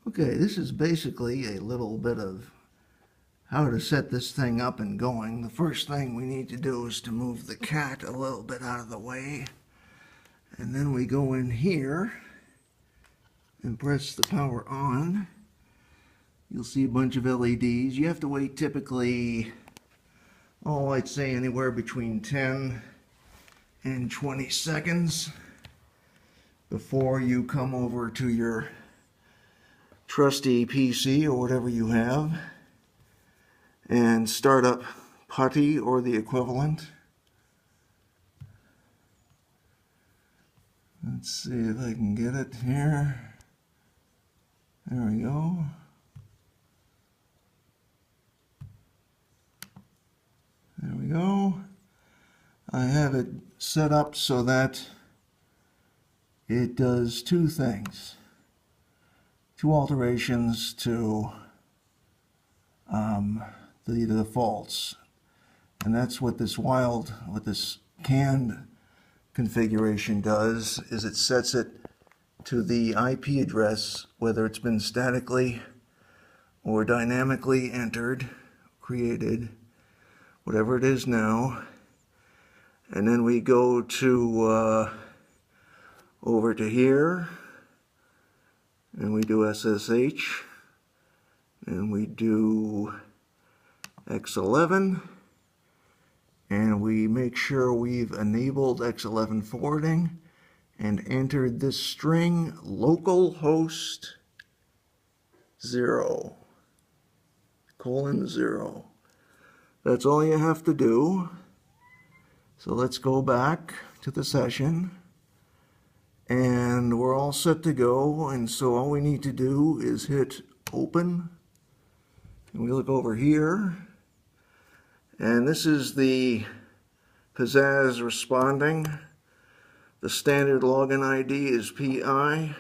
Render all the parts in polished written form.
Okay, this is basically a little bit of how to set this thing up and going. The first thing we need to do is to move the cat a little bit out of the way. And then we go in here and press the power on. You'll see a bunch of LEDs. You have to wait typically, I'd say anywhere between 10 and 20 seconds before you come over to your trusty PC or whatever you have and start up PuTTY or the equivalent. Let's see if I can get it here. There we go. There we go. I have it set up so that it does two things. Two alterations to the defaults, and that's what this canned configuration does, is it sets it to the IP address, whether it's been statically or dynamically created, whatever it is now. And then we go to over to here, and we do SSH, and we do X11, and we make sure we've enabled X11 forwarding and entered this string localhost 0:0. That's all you have to do. So let's go back to the session, and we're all set to go. And so all we need to do is hit open, and we look over here, and this is the Pizazz responding. The standard login ID is PI.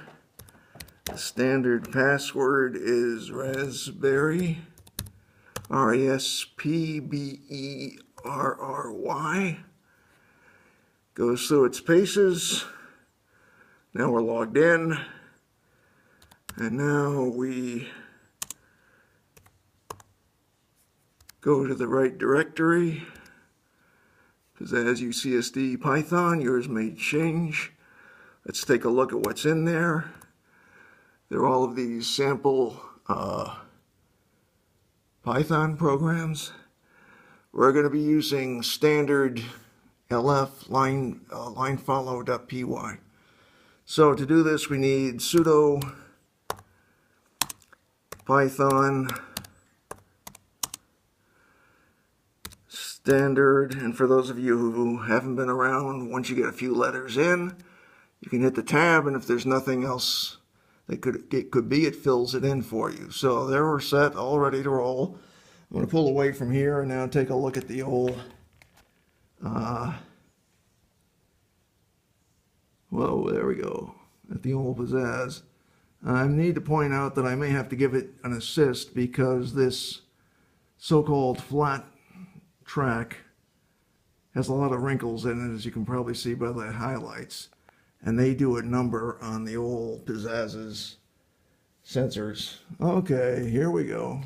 The standard password is raspberry, RASPBERRY. Goes through its paces. Now we're logged in, and now we go to the right directory. Pizazz UCSD Python, yours may change. Let's take a look at what's in there. There are all of these sample Python programs. We're going to be using standard LF linefollow.py. So to do this, we need sudo python standard, and for those of you who haven't been around, once you get a few letters in, you can hit the tab, and if there's nothing else that could be, it fills it in for you. So there, we're set, all ready to roll. I'm going to pull away from here and now take a look at the old whoa, there we go, at the old Pizazz. I need to point out that I may have to give it an assist because this so-called flat track has a lot of wrinkles in it, as you can probably see by the highlights, and they do a number on the old Pizazz's sensors. Okay, here we go.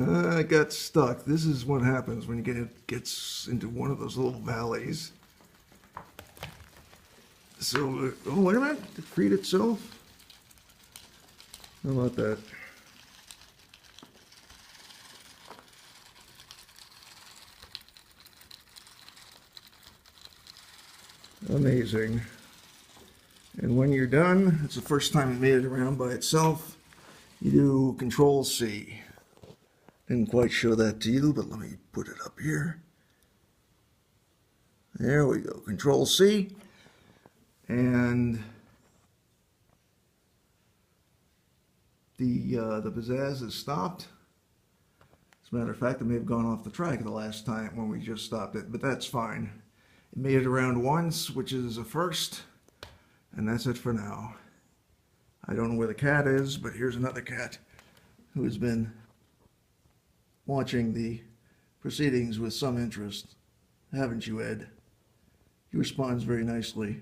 I got stuck. This is what happens when you gets into one of those little valleys. So, oh, wait a minute, it freed itself? How about that? Amazing. And when you're done, it's the first time it made it around by itself, you do Control-C. Didn't quite show that to you, but let me put it up here. There we go, Control-C. And the Pizazz is stopped. As a matter of fact, it may have gone off the track the last time when we just stopped it, but that's fine. It made it around once, which is a first, and that's it for now. I don't know where the cat is, but here's another cat who has been watching the proceedings with some interest, haven't you, Ed? He responds very nicely.